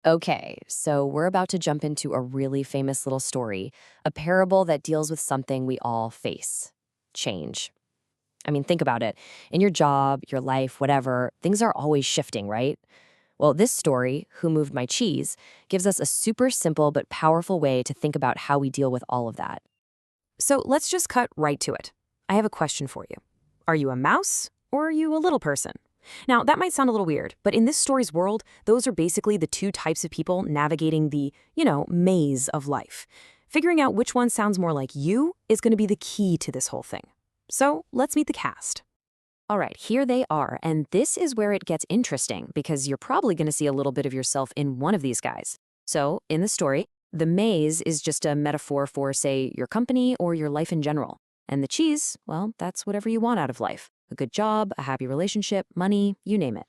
Okay, so we're about to jump into a really famous little story, a parable that deals with something we all face: change. I mean, think about it. In your job, your life, whatever, things are always shifting, right? Well, this story, Who Moved My Cheese, gives us a super simple but powerful way to think about how we deal with all of that. So let's just cut right to it. I have a question for you. Are you a mouse or are you a little person? Now, that might sound a little weird, but in this story's world, those are basically the two types of people navigating the, maze of life. Figuring out which one sounds more like you is going to be the key to this whole thing. So let's meet the cast. All right, here they are, and this is where it gets interesting because you're probably going to see a little bit of yourself in one of these guys. So, in the story, the maze is just a metaphor for, say, your company or your life in general. And the cheese, well, that's whatever you want out of life: a good job, a happy relationship, money, you name it.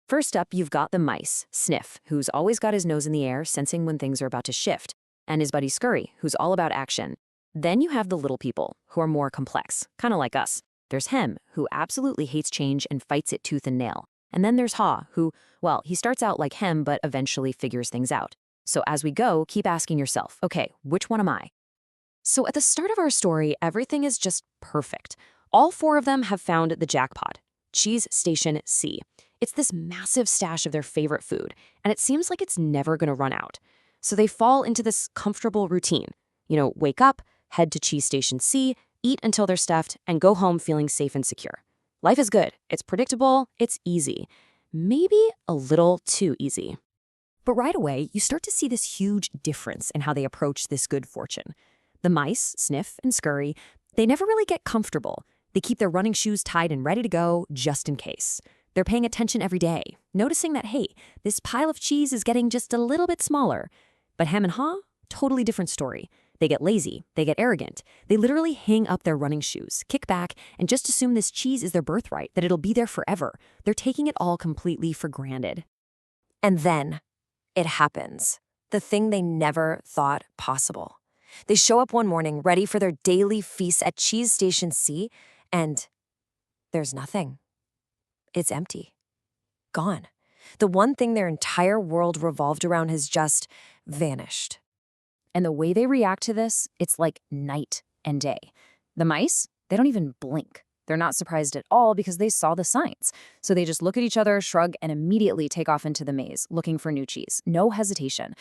First up, you've got the mice, Sniff, who's always got his nose in the air, sensing when things are about to shift, and his buddy Scurry, who's all about action. Then you have the little people, who are more complex, kind of like us. There's Hem, who absolutely hates change and fights it tooth and nail. And then there's Ha, who, well, he starts out like Hem but eventually figures things out. So as we go, keep asking yourself, okay, which one am I? So at the start of our story, everything is just perfect. All four of them have found the jackpot: Cheese Station C. It's this massive stash of their favorite food, and it seems like it's never going to run out. So they fall into this comfortable routine. Wake up, head to Cheese Station C, eat until they're stuffed, and go home feeling safe and secure. Life is good. It's predictable. It's easy. Maybe a little too easy. But right away, you start to see this huge difference in how they approach this good fortune. The mice, Sniff and Scurry, they never really get comfortable. They keep their running shoes tied and ready to go just in case. They're paying attention every day, noticing that, hey, this pile of cheese is getting just a little bit smaller. But Ham and Ha, totally different story. They get lazy, they get arrogant. They literally hang up their running shoes, kick back, and just assume this cheese is their birthright, that it'll be there forever. They're taking it all completely for granted. And then it happens. The thing they never thought possible. They show up one morning ready for their daily feast at Cheese Station C, and there's nothing. It's empty. Gone. The one thing their entire world revolved around has just vanished. And the way they react to this, it's like night and day. The mice, they don't even blink. They're not surprised at all because they saw the signs. So they just look at each other, shrug, and immediately take off into the maze, looking for new cheese. No hesitation.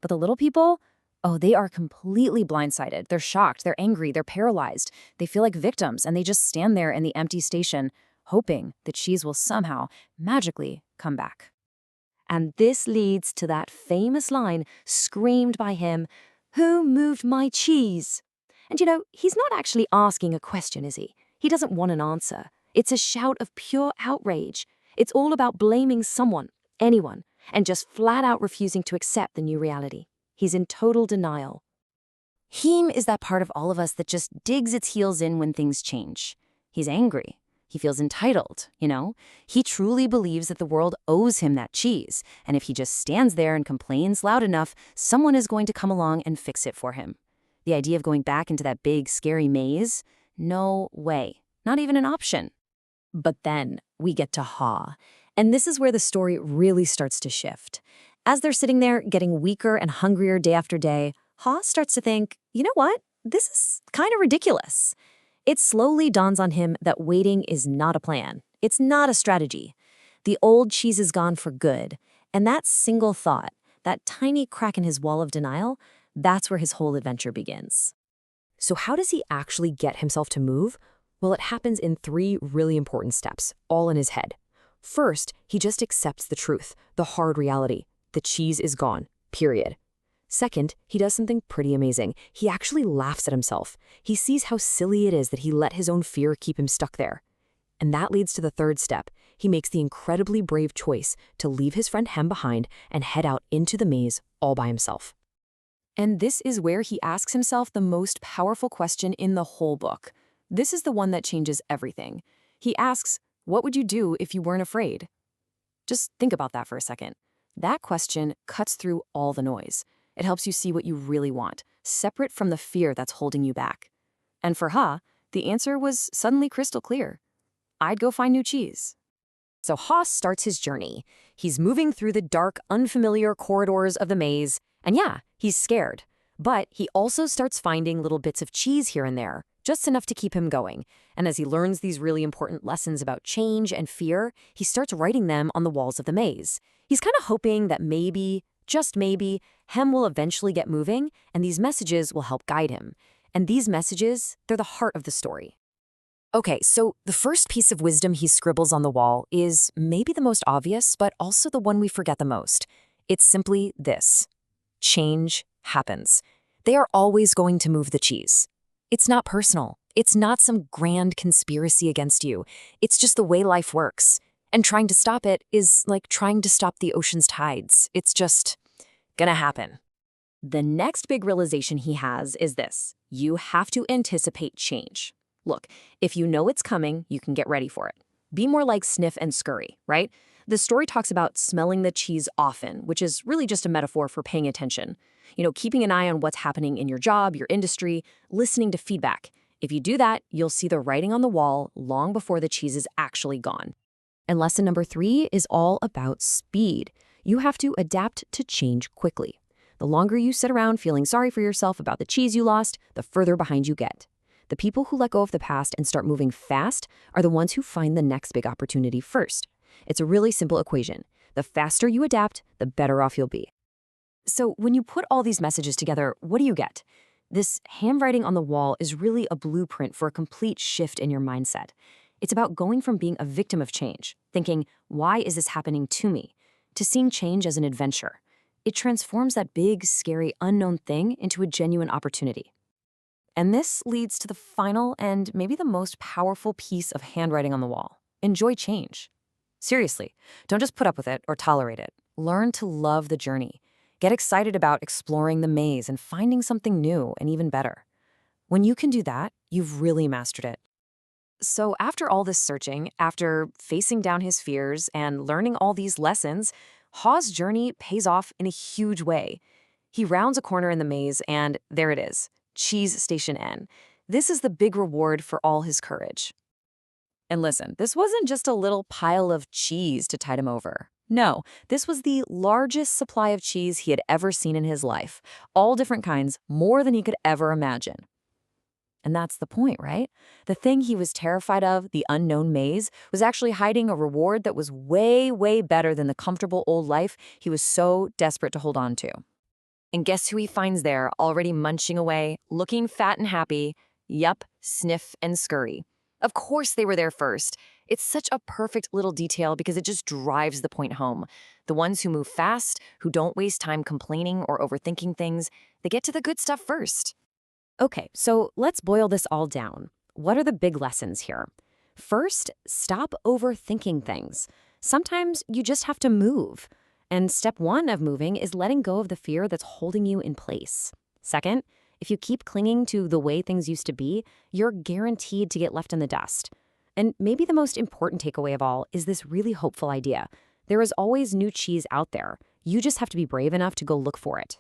But the little people, oh, they are completely blindsided. They're shocked, they're angry, they're paralyzed. They feel like victims, and they just stand there in the empty station, hoping the cheese will somehow, magically, come back. And this leads to that famous line screamed by him: "Who moved my cheese?" And he's not actually asking a question, is he? He doesn't want an answer. It's a shout of pure outrage. It's all about blaming someone, anyone, and just flat out refusing to accept the new reality. He's in total denial. Heem is that part of all of us that just digs its heels in when things change. He's angry. He feels entitled. He truly believes that the world owes him that cheese, and if he just stands there and complains loud enough, someone is going to come along and fix it for him. The idea of going back into that big, scary maze? No way. Not even an option. But then we get to Ha, and this is where the story really starts to shift. As they're sitting there, getting weaker and hungrier day after day, Ha starts to think, you know what? This is kind of ridiculous. It slowly dawns on him that waiting is not a plan. It's not a strategy. The old cheese is gone for good. And that single thought, that tiny crack in his wall of denial, that's where his whole adventure begins. So how does he actually get himself to move? Well, it happens in 3 really important steps, all in his head. First, he just accepts the truth, the hard reality. The cheese is gone, period. Second, he does something pretty amazing. He actually laughs at himself. He sees how silly it is that he let his own fear keep him stuck there. And that leads to the third step. He makes the incredibly brave choice to leave his friend Hem behind and head out into the maze all by himself. And this is where he asks himself the most powerful question in the whole book. This is the one that changes everything. He asks, what would you do if you weren't afraid? Just think about that for a second. That question cuts through all the noise. It helps you see what you really want, separate from the fear that's holding you back. And for Ha, the answer was suddenly crystal clear. I'd go find new cheese. So Haas starts his journey. He's moving through the dark, unfamiliar corridors of the maze, and yeah, he's scared. But he also starts finding little bits of cheese here and there, just enough to keep him going. And as he learns these really important lessons about change and fear, he starts writing them on the walls of the maze. He's kind of hoping that maybe, just maybe, Hem will eventually get moving, and these messages will help guide him. And these messages, they're the heart of the story. Okay, so the first piece of wisdom he scribbles on the wall is maybe the most obvious, but also the one we forget the most. It's simply this: change happens. They are always going to move the cheese. It's not personal. It's not some grand conspiracy against you. It's just the way life works. And trying to stop it is like trying to stop the ocean's tides. It's just gonna happen. The next big realization he has is this: you have to anticipate change. Look, if you know it's coming, you can get ready for it. Be more like Sniff and Scurry, right? The story talks about smelling the cheese often, which is really just a metaphor for paying attention. Keeping an eye on what's happening in your job, your industry, listening to feedback. If you do that, you'll see the writing on the wall long before the cheese is actually gone. And lesson number 3 is all about speed. You have to adapt to change quickly. The longer you sit around feeling sorry for yourself about the cheese you lost, the further behind you get. The people who let go of the past and start moving fast are the ones who find the next big opportunity first. It's a really simple equation. The faster you adapt, the better off you'll be. So when you put all these messages together, what do you get? This handwriting on the wall is really a blueprint for a complete shift in your mindset. It's about going from being a victim of change, thinking, why is this happening to me, to seeing change as an adventure. It transforms that big, scary, unknown thing into a genuine opportunity. And this leads to the final and maybe the most powerful piece of handwriting on the wall. Enjoy change. Seriously, don't just put up with it or tolerate it. Learn to love the journey. Get excited about exploring the maze and finding something new and even better. When you can do that, you've really mastered it. So after all this searching, after facing down his fears and learning all these lessons, Hawes' journey pays off in a huge way. He rounds a corner in the maze and there it is. Cheese Station N. This is the big reward for all his courage. And listen, this wasn't just a little pile of cheese to tide him over. No, this was the largest supply of cheese he had ever seen in his life. All different kinds, more than he could ever imagine. And that's the point, right? The thing he was terrified of, the unknown maze, was actually hiding a reward that was way, way better than the comfortable old life he was so desperate to hold on to. And guess who he finds there, already munching away, looking fat and happy? Yup, Sniff and Scurry. Of course they were there first. It's such a perfect little detail because it just drives the point home. The ones who move fast, who don't waste time complaining or overthinking things, they get to the good stuff first. Okay, so let's boil this all down. What are the big lessons here? First, stop overthinking things. Sometimes you just have to move. And step 1 of moving is letting go of the fear that's holding you in place. Second, if you keep clinging to the way things used to be, you're guaranteed to get left in the dust. And maybe the most important takeaway of all is this really hopeful idea. There is always new cheese out there. You just have to be brave enough to go look for it.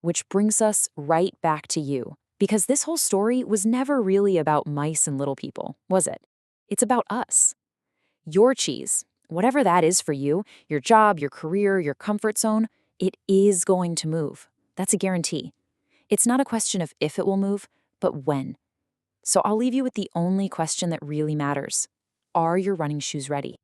Which brings us right back to you. Because this whole story was never really about mice and little people, was it? It's about us. Your cheese, whatever that is for you, your job, your career, your comfort zone, it is going to move. That's a guarantee. It's not a question of if it will move, but when. So I'll leave you with the only question that really matters. Are your running shoes ready?